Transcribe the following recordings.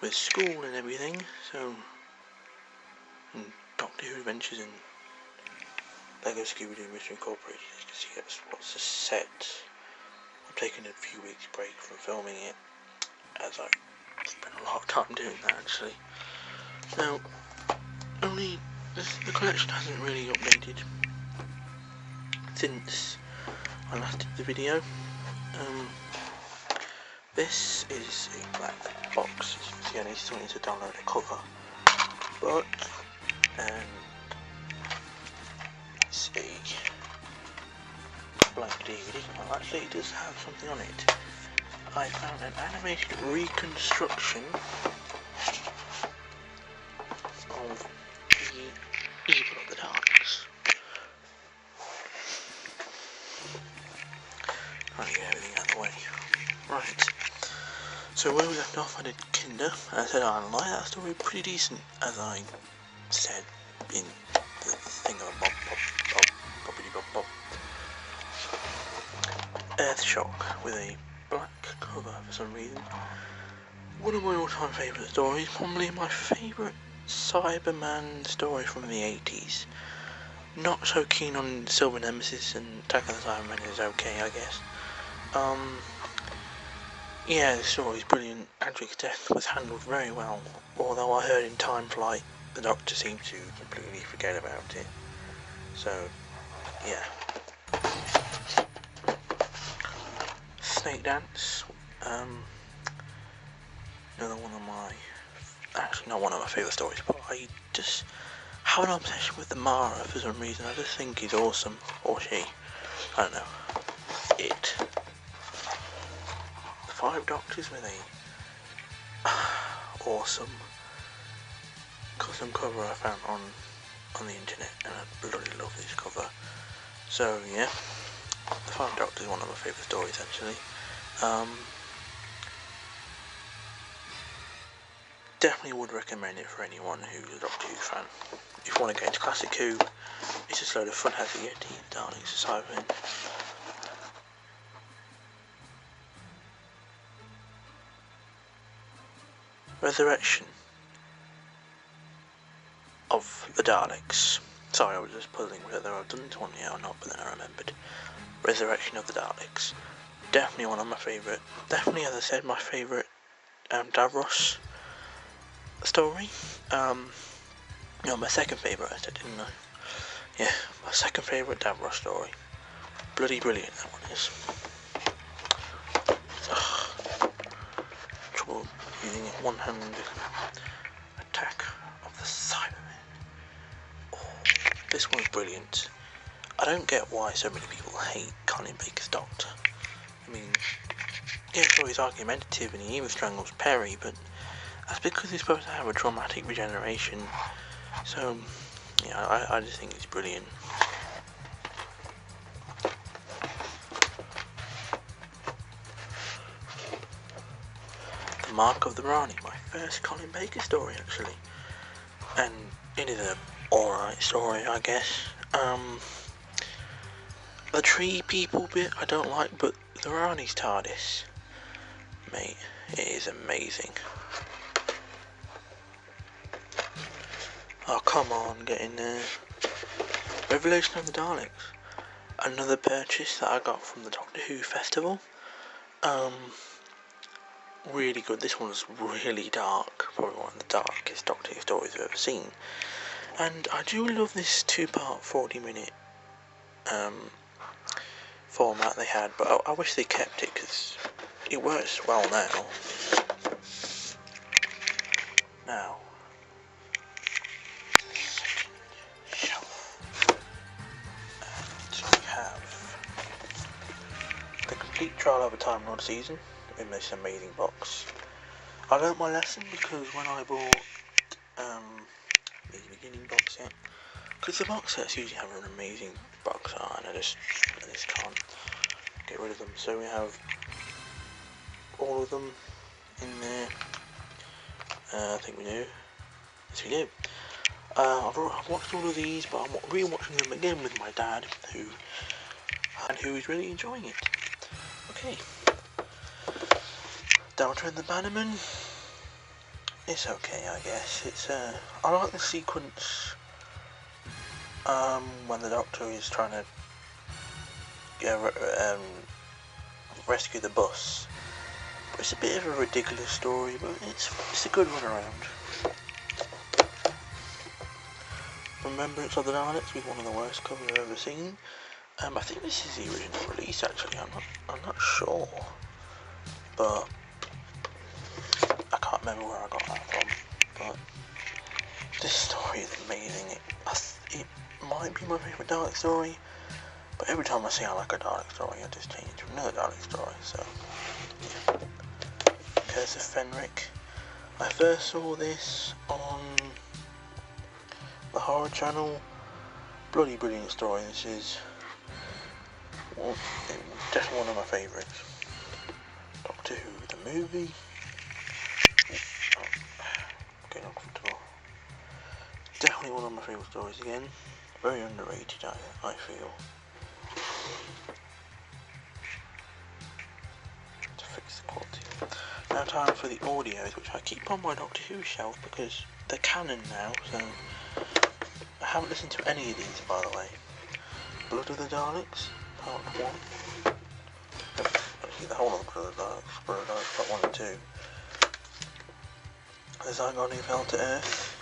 with school and everything, so and Doctor Who Adventures in Lego Scooby-Doo Mystery Incorporated, as you can see that's what's the set. I'm taking a few weeks break from filming it, as I spent a lot of time doing that actually. Now, the collection hasn't really updated since I last did the video. This is a black box, as you can see. I need something to download a cover, but it's a blank DVD. Well, actually it does have something on it. I found an animated reconstruction of the Evil of the Daleks. Trying to get everything out of the way. Right. So where we left off, I did Kinder. I said I like that story, pretty decent, as I said in the thing of Bob. Earthshock with a black cover for some reason. One of my all-time favourite stories, probably my favourite Cyberman story from the 80s. Not so keen on Silver Nemesis, and Attack of the Cybermen is okay, I guess. Yeah, the story is brilliant. Adric's death was handled very well, although I heard in Time Flight the Doctor seemed to completely forget about it. So, yeah. Snake Dance, another one of my, actually not one of my favourite stories, but I just have an obsession with the Mara for some reason. I just think he's awesome, or she, I don't know. It. The Five Doctors with a awesome custom cover I found on the internet, and I bloody love this cover. So yeah, The Five Doctors is one of my favourite stories actually. Definitely would recommend it for anyone who's a Doctor Who fan. If you want to get into classic Who, it's just a load of fun. Has the Yeti, the Daleks, the Cybermen. Resurrection of the Daleks. Sorry, I was just puzzling whether I've done this one yet or not, but then I remembered. Resurrection of the Daleks. Definitely one of my favourite. Definitely, as I said, my favourite Davros story. No, my second favourite, I said, didn't I? Yeah, my second favourite Davros story. Bloody brilliant, that one is. Trouble using it one-handed. Attack of the Cybermen. Oh, this one's brilliant. I don't get why so many people hate Colin Baker's Doctor. I mean, yeah, sure, he's argumentative and he even strangles Perry, but that's because he's supposed to have a dramatic regeneration. So, yeah, I just think he's brilliant. The Mark of the Rani, my first Colin Baker story actually, and it is a alright story, I guess. The tree people bit I don't like, but the Rani's TARDIS, mate, it is amazing. Oh, come on, get in there. Revelation of the Daleks. Another purchase that I got from the Doctor Who Festival. Really good. This one's really dark. Probably one of the darkest Doctor Who stories I've ever seen. And I do love this 2-part 40-minute format they had, but I wish they kept it because it works well now. Now, and we have the complete Trial of a Time Lord season in this amazing box. I learnt my lesson because when I bought the beginning box set, because the box sets usually have an amazing box art, and I just can't get rid of them. So we have all of them in there. I think we do. Yes, we do. I've watched all of these, but I'm re-watching them again with my dad, who is really enjoying it. Okay. Delta and the Bannerman. it's okay, I guess. It's I like the sequence when the Doctor is trying to rescue the bus. But it's a bit of a ridiculous story, but it's a good run around. Remembrance of the Daleks was one of the worst covers I've ever seen. I think this is the original release actually. I'm not sure, but I can't remember where I got that from. But this story is amazing. It might be my favourite Dalek story, but every time I say I like a Dalek story, I just change it to another Dalek story. So, yeah. Curse of Fenric. I first saw this on the Horror Channel. Bloody brilliant story. This is definitely one of my favourites. Doctor Who, the movie. Getting uncomfortable. Definitely one of my favourite stories again. Very underrated, I feel. To fix the quality. Now time for the audios, which I keep on my Doctor Who shelf because they're canon now, so I haven't listened to any of these, by the way. Blood of the Daleks, Part 1. Actually, the whole of the Blood of the Daleks, Part 1 and 2. The Zygon Who Fell to Earth.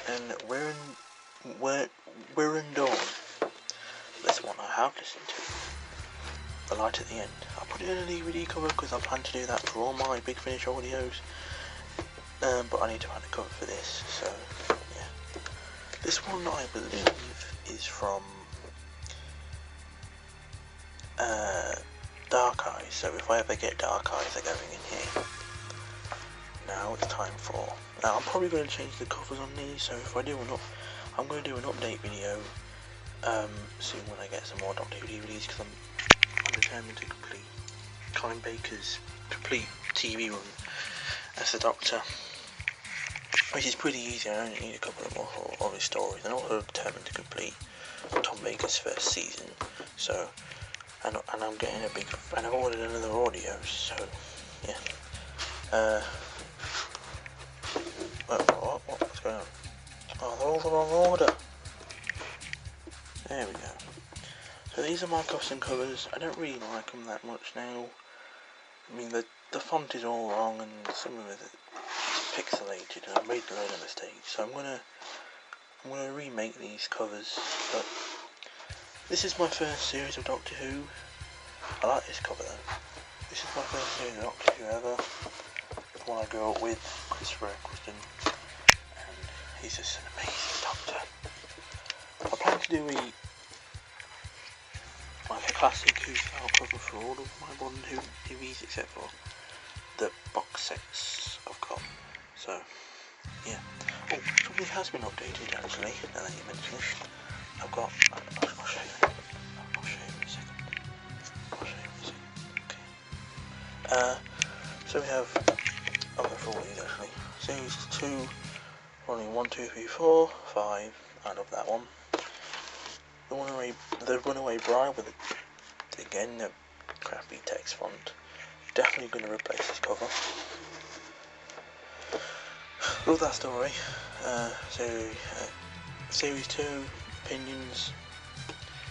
And Wirren Dawn. This one I have listened to. The Light at the End. I'll put it in a DVD cover because I plan to do that for all my Big Finish audios. But I need to find a cover for this, so yeah. This one I believe is from Dark Eyes, so if I ever get Dark Eyes they're going in here. Now it's time for... Now I'm probably going to change the covers on these, so if I do I'm going to do an update video soon when I get some more Doctor Who DVDs, because I'm determined to complete Colin Baker's complete TV run as the Doctor, which is pretty easy. I only need a couple of more of his stories. I'm also determined to complete Tom Baker's first season, so and I'm getting a big, and I've ordered another audio, so yeah. What's going on? Oh, they're all the wrong order. There we go. So these are my custom covers. I don't really like them that much now. I mean, the font is all wrong and some of it is pixelated, and I've made a load of mistakes. So I'm gonna remake these covers. But this is my first series of Doctor Who. I like this cover though. This is my first series of Doctor Who ever. The one I grew up with, Christopher Eccleston, and he's just an amazing Doctor. I plan to do a classic Who style cover for all of my modern Who TVs except for the box sets I've got. So yeah. Oh, something has been updated actually, now that you mention it. I'll show you. I'll show you in a second. Okay. So we have, I'll go for all these actually. Series 2, running 1, 2, 3, 4, 5, I love that one. The Runaway Bride with, again, the crappy text font. Definitely going to replace this cover. Love that story. Series 2, opinions.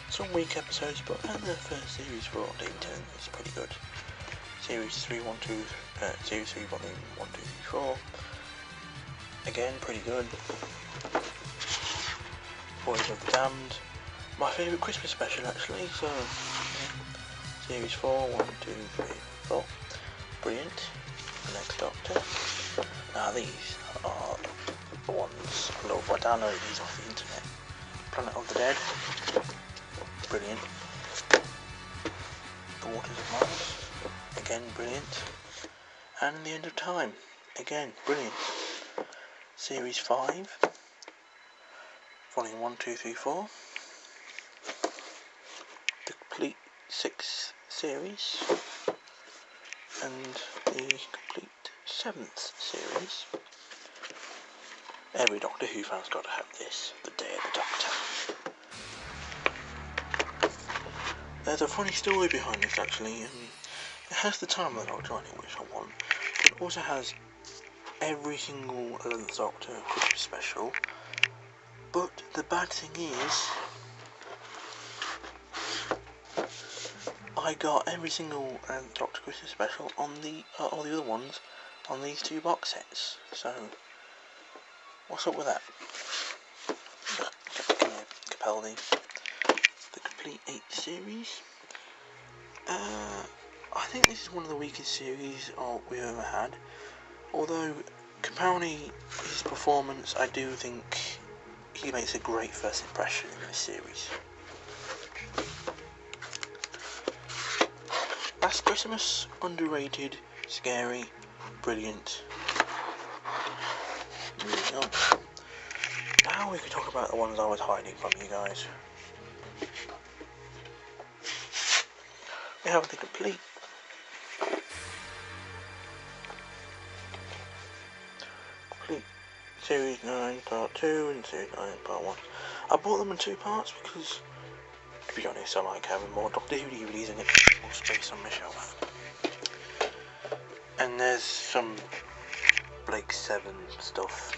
Some weak episodes, but the first series for David Tennant is pretty good. Series 3, Volume 1, 2, 3, 4. Again, pretty good. Voyage of the Damned. My favourite Christmas special actually, so yeah. Series 4, 1, 2, 3, 4. Brilliant. The Next Doctor. Now these are the ones I love. I downloaded these off the internet. Planet of the Dead. Brilliant. The Waters of Mars. Again, brilliant. And The End of Time. Again, brilliant. Series 5. Volume 1, 2, 3, 4. The complete 6th series. And the complete 7th series. Every Doctor Who fan's got to have this. The Day of the Doctor. There's a funny story behind this actually. It has the time of the Doctor on it, which I want. It also has every single 11th Doctor Christmas special, but the bad thing is, I got every single Doctor Christmas special on all the other ones on these 2 box sets. So, what's up with that? Capaldi, the complete 8th series. I think this is one of the weakest series we've ever had. Although, Capaldi, his performance, I do think he makes a great first impression in this series. Last Christmas, underrated, scary, brilliant. Moving on. Now we can talk about the ones I was hiding from you guys. We have the complete Series 9 Part 2 and Series 9 Part 1. I bought them in 2 parts because, to be honest, I like having more Doctor Who DVDs and more space on my shelf. And there's some Blake 7 stuff